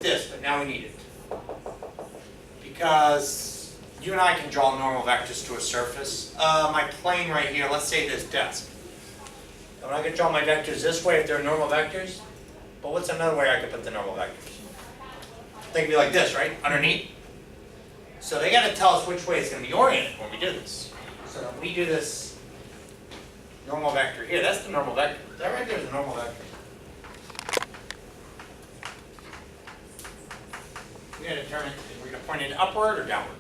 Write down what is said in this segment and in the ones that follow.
this, but now we need it. Because you and I can draw normal vectors to a surface. My plane right here, let's say this desk. I'm not going to draw my vectors this way if they're normal vectors, but what's another way I could put the normal vectors? They can be like this, right? Underneath. So they got to tell us which way it's going to be oriented when we do this. So when we do this normal vector here, that's the normal vector. That right there is a normal vector. We got to determine if we're going to point it upward or downward.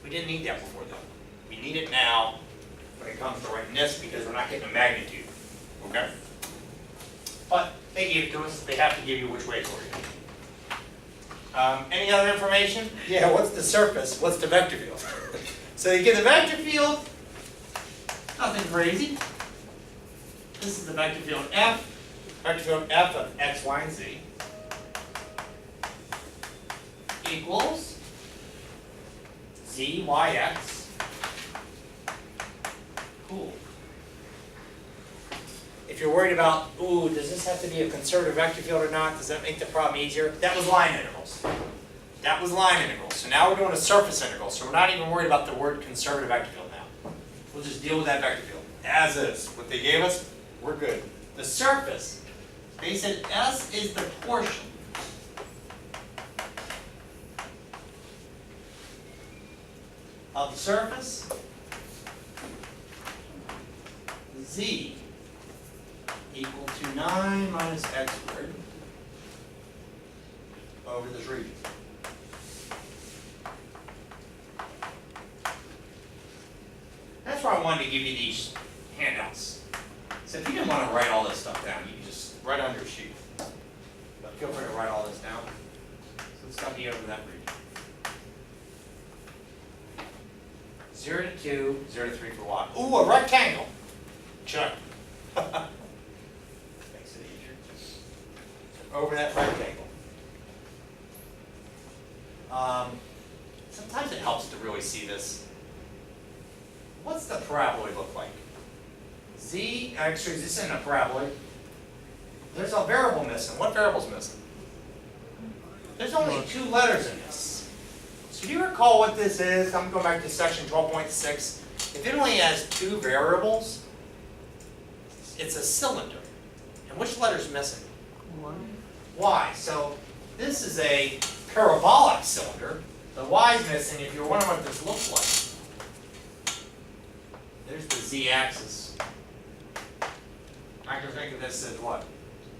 We didn't need that before though. We need it now when it comes to writing this because we're not getting a magnitude. Okay? But they gave it to us. They have to give you which way it's oriented. Any other information? Yeah, what's the surface? What's the vector field? So you get the vector field, nothing crazy. This is the vector field F. Vector field F of x, y, and z equals z, y, x. Cool. If you're worried about, ooh, does this have to be a conservative vector field or not? Does that make the problem easier? That was line integrals. That was line integrals. So now we're doing a surface integral. So we're not even worried about the word conservative vector field now. We'll just deal with that vector field as is. What they gave us, we're good. The surface, they said S is the portion of the surface Z equal to 9 minus x squared over this region. That's why I wanted to give you these handouts. So if you didn't want to write all this stuff down, you can just write on your sheet. But feel free to write all this down. So it's got to be over that region. 0 to 2, 0 to 3 for y. Ooh, a rectangle. Check. Makes it easier. So over that rectangle. Sometimes it helps to really see this. What's the paraboloid look like? Z, actually, this isn't a paraboloid. There's a variable missing. What variable's missing? There's only 2 letters in this. So do you recall what this is? I'm going back to section 12.6. If it only has 2 variables, it's a cylinder. And which letter's missing? Y. So this is a parabolic cylinder. The Y's missing. If you're wondering what this looks like, there's the Z-axis. I can think of this as what?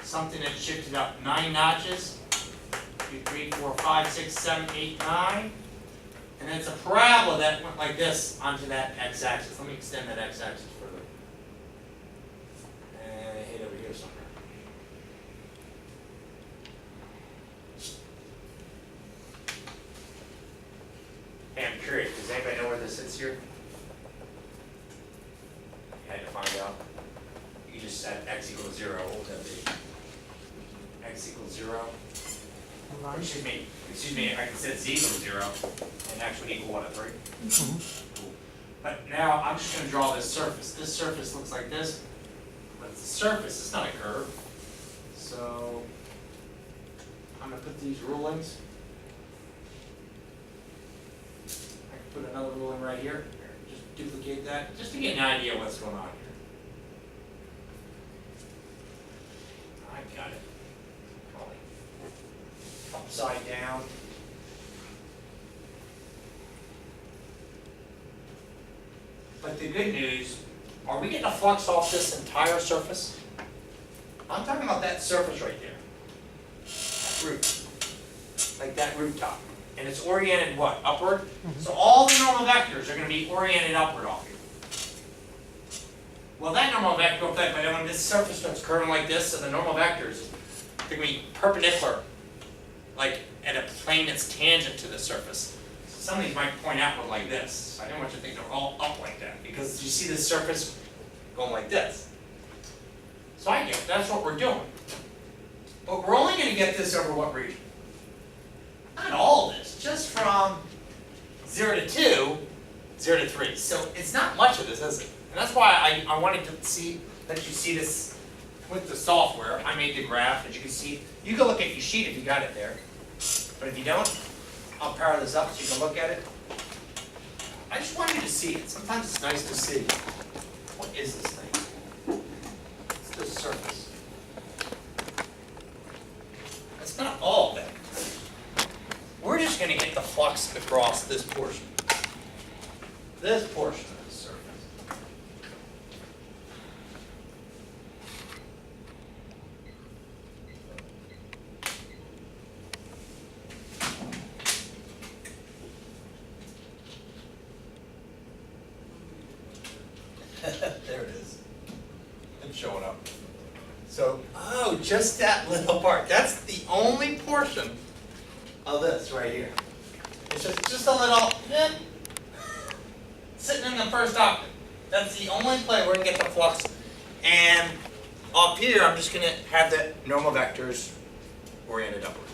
Something that shifted up 9 notches. 2, 3, 4, 5, 6, 7, 8, 9. And it's a parabola that went like this onto that x-axis. Let me extend that x-axis further. And hit over here somewhere. Hey, I'm curious. Does anybody know where this sits here? You had to find out. You just said x equals 0. What would that be? X equals 0. Excuse me, I said z equals 0, and x would equal what, a 3? Cool. But now I'm just going to draw this surface. This surface looks like this, but it's a surface, it's not a curve. So I'm going to put these rulings. I can put another ruling right here. Just duplicate that, just to get an idea of what's going on here. I got it. Upside down. But the good news, are we getting a flux off this entire surface? I'm talking about that surface right there. That roof. Like that rooftop. And it's oriented what? Upward? So all the normal vectors are going to be oriented upward off here. Well, that normal vector goes like, but when this surface starts curving like this, so the normal vectors are going to be perpendicular, like at a plane that's tangent to the surface. So some of these might point outward like this. I didn't want you to think they're all up like that because you see the surface going like this. So I get it. That's what we're doing. But we're only going to get this over what region? Not all of this, just from 0 to 2, 0 to 3. So it's not much of this, is it? And that's why I wanted to let you see this with the software, I made the graph, as you can see. You can look at your sheet if you got it there. But if you don't, I'll power this up so you can look at it. I just want you to see it. Sometimes it's nice to see. What is this thing? It's the surface. It's not all of it. We're just going to get the flux across this portion. This portion of the surface. There it is. It's showing up. So, oh, just that little part. That's the only portion of this right here. It's just a little, sitting in the first octave. That's the only place we're going to get the flux. And up here, I'm just going to have the normal vectors oriented upward.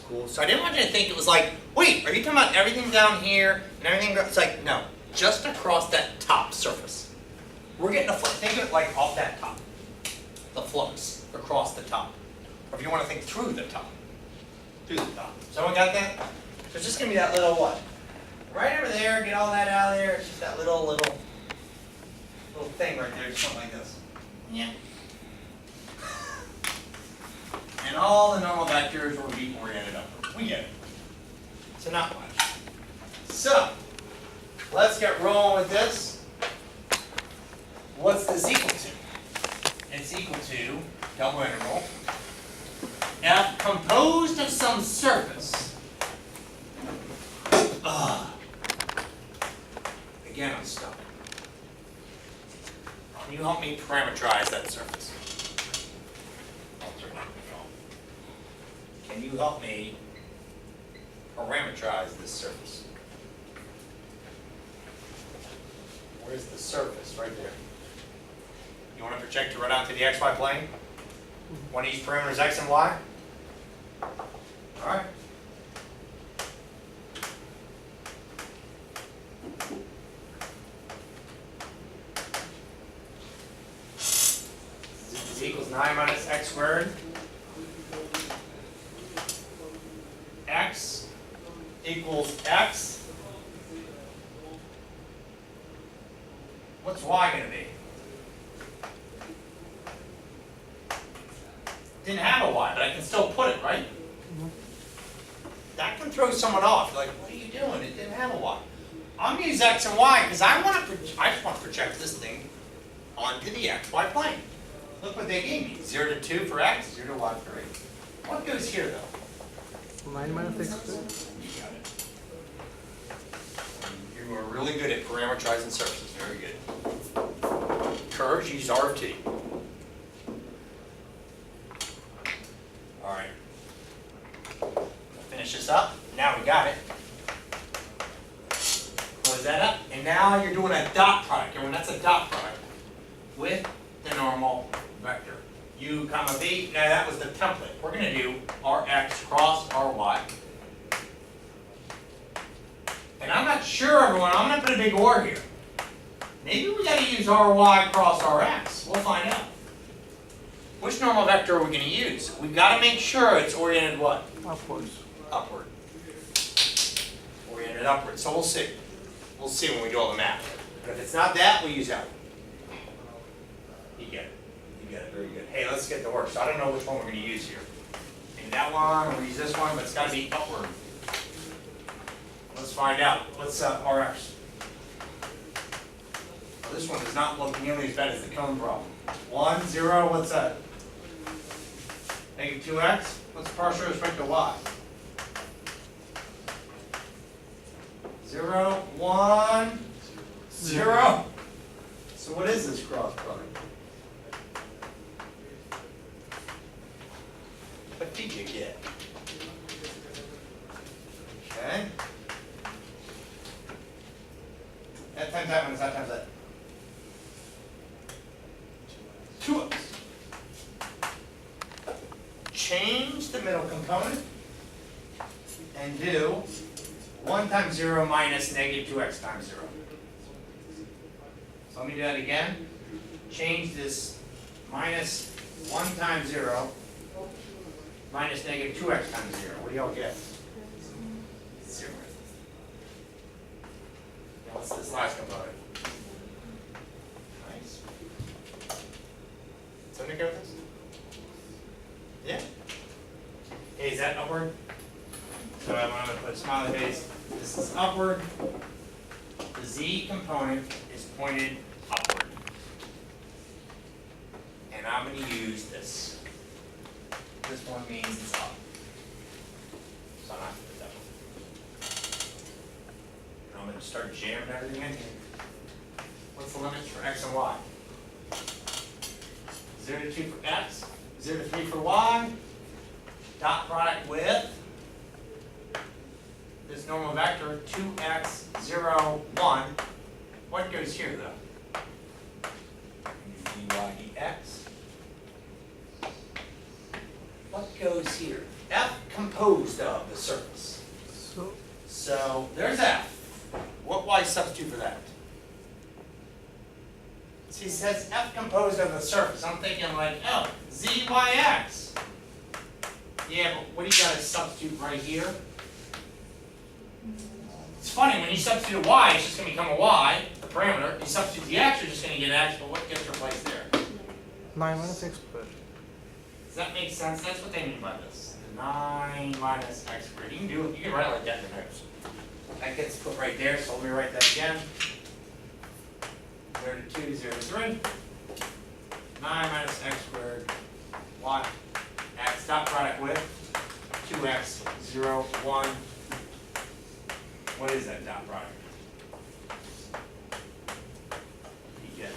Cool. So I didn't want you to think it was like, wait, are you talking about everything down here and everything? It's like, no, just across that top surface. We're getting a flux. Think of it like off that top. The flux across the top. Or if you want to think through the top. Through the top. Someone got that? So it's just going to be that little what? Right over there, get all that out of there. It's just that little thing right there, something like this. Yeah. And all the normal vectors will be oriented upward. We get it. So not much. So, let's get rolling with this. What's this equal to? It's equal to double integral f composed of some surface. Again, I'm stuck. Can you help me parameterize that surface? Can you help me parameterize this surface? Where's the surface? Right there. You want to project it right onto the xy plane? One of these parameters x and y? Alright. Z equals 9 minus x squared. X equals x. What's y going to be? Didn't have a y, but I can still put it, right? That can throw someone off. You're like, what are you doing? It didn't have a y. I'm going to use x and y because I just want to project this thing onto the xy plane. Look what they gave me. 0 to 2 for x, 0 to y for 8. What goes here, though? 9 minus x squared. You got it. You are really good at parameterizing surfaces. Very good. Curves, use R of t. All right. Finish this up. Now we got it. Close that up. And now you're doing a dot product. Everyone, that's a dot product with the normal vector. U comma v. Now that was the template. We're going to do Rx cross Ry. And I'm not sure, everyone. I'm going to put a big or here. Maybe we got to use Ry cross Rx. We'll find out. Which normal vector are we going to use? We've got to make sure it's oriented what? Upwards. Upward. Oriented upward. So we'll see. We'll see when we do all the math. But if it's not that, we'll use that. You get it. You get it. Very good. Hey, let's get to work. So I don't know which one we're going to use here. Maybe that one, or we use this one, but it's got to be upward. Let's find out. What's Rx? Well, this one is not looking nearly as bad as the cone problem. 1, 0, what's that? Negative 2x? What's partial with respect to y? 0, 1, 0. So what is this cross product? What did you get? Okay. That times that one is that times that. 2x. Change the middle component and do 1 times 0 minus negative 2x times 0. So let me do that again. Change this minus 1 times 0 minus negative 2x times 0. What do y'all get? 0. Now what's this last component? Nice. Something okay with this? Yeah? Hey, is that upward? So I'm going to put a smiley face. This is upward. The z component is pointed upward. And I'm going to use this. This one means it's up. So I'm not going to put that one. And I'm going to start jamming everything in here. What's the limits for x and y? 0 to 2 for x, 0 to 3 for y. Dot product with this normal vector, 2x, 0, 1. What goes here, though? dy dx. What goes here? F composed of the surface. So there's F. What y substitute for that? See, it says F composed of the surface. I'm thinking like, oh, z, y, x. Yeah, but what do you got to substitute right here? It's funny, when you substitute a y, it's just going to become a y, the parameter. You substitute the x, you're just going to get x, but what gets replaced there? 9 minus x squared. Does that make sense? That's what they mean by this. 9 minus x squared. You can do it, you can write it like that in your notes. That gets put right there, so let me write that again. 0 to 2, 0 to 3. 9 minus x squared, y, x dot product with 2x, 0, 1. What is that dot product? You get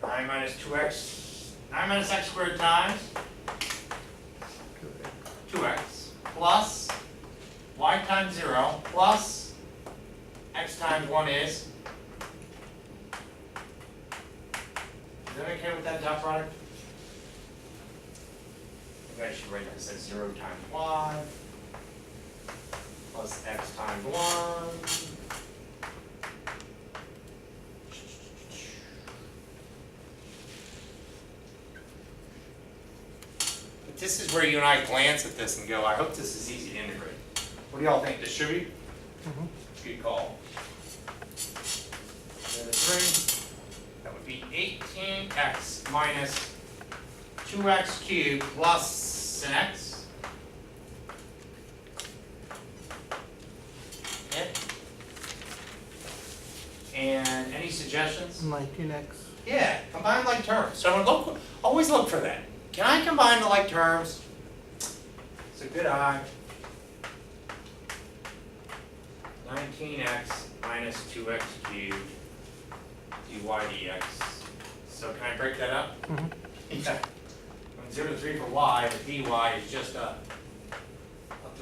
9 minus 2x, 9 minus x squared times 2x plus y times 0 plus x times 1 is. Is that okay with that dot product? Maybe I should write this as 0 times y plus x times 1. But this is where you and I glance at this and go, I hope this is easy to integrate. What do y'all think? Distribute? Good call. 0 to 3. That would be 18x minus 2x cubed plus an x. Okay. And any suggestions? 19x. Yeah, combine like terms. So look, always look for that. Can I combine the like terms? It's a good eye. 19x minus 2x cubed dy dx. So can I break that up? Yeah. From 0 to 3 for y, the dy is just a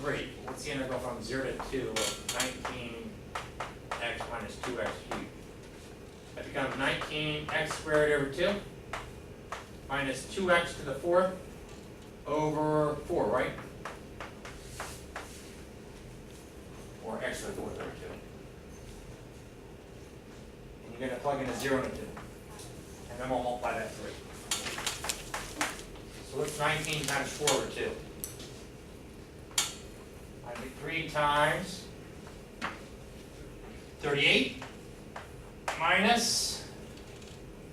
3. What's the integral from 0 to 2 of 19x minus 2x cubed? That becomes 19x squared over 2 minus 2x to the 4th over 4, right? Or x to the 4th over 2. And you're going to plug in a 0 and a 2. And then we'll multiply that 3. So what's 19 times 4 over 2? I get 3 times 38 minus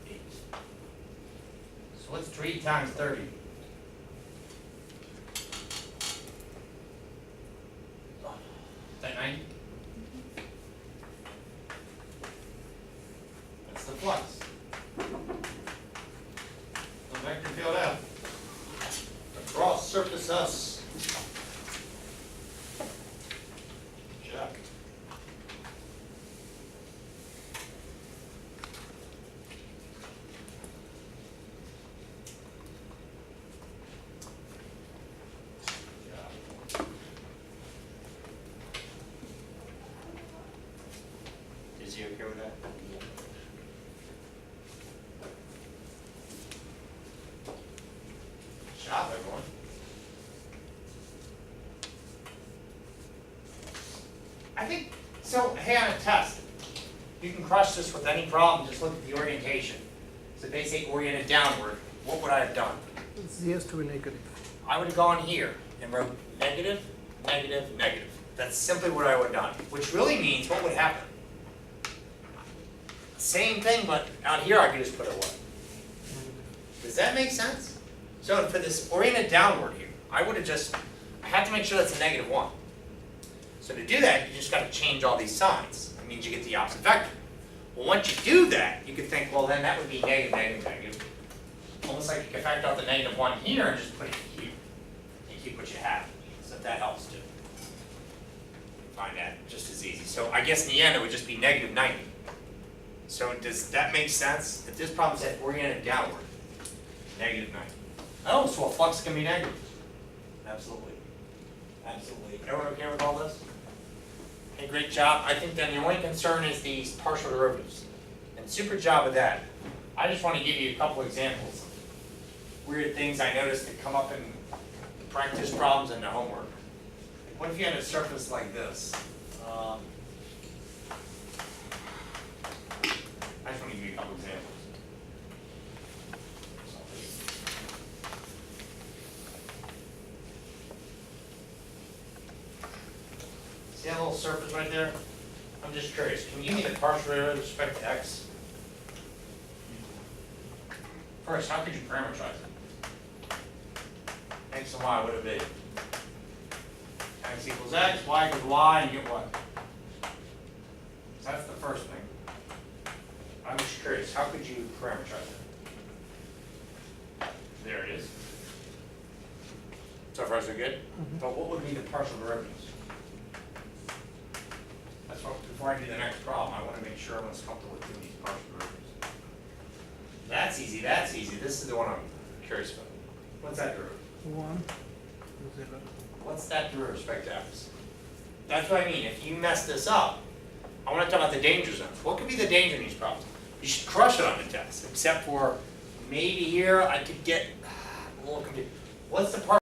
8. So what's 3 times 30? Is that 90? That's the flux. The vector field F across surface S. Good job. Is he okay with that? Good job, everyone. I think, so hey, on a test, you can crush this with any problem, just look at the orientation. So if they say oriented downward, what would I have done? Z has to be negative. I would have gone here and wrote negative, negative, negative. That's simply what I would have done, which really means what would happen? Same thing, but out here I could just put a what? Does that make sense? So for this oriented downward here, I would have just, I have to make sure that's a -1. So to do that, you just got to change all these signs. That means you get the opposite vector. Well, once you do that, you could think, well, then that would be negative, negative, negative. Almost like you could factor out the -1 here and just put it here. And keep what you have. So if that helps too. Find that just as easy. So I guess in the end, it would just be -90. So does that make sense? If this problem said oriented downward, -90. Oh, so a flux can be negative. Absolutely. Absolutely. Everyone okay with all this? Okay, great job. I think then the only concern is these partial derivatives. And super job of that. I just want to give you a couple examples of weird things I noticed that come up in practice problems and the homework. What if you had a surface like this? I just want to give you a couple examples. See that little surface right there? I'm just curious, can you give me the partial derivative with respect to x? First, how could you parameterize it? X and y, what would it be? X equals x, y equals y, and you get what? So that's the first thing. I'm just curious, how could you parameterize it? There it is. So far so good? But what would be the partial derivatives? That's what, before I do the next problem, I want to make sure everyone's comfortable with doing these partial derivatives. That's easy, that's easy. This is the one I'm curious about. What's that derivative? 1, 0. What's that derivative with respect to x? That's what I mean. If you mess this up, I want to talk about the danger zones. What could be the danger in these problems? You should crush it on the test, except for maybe here I could get a little confused. What's the part?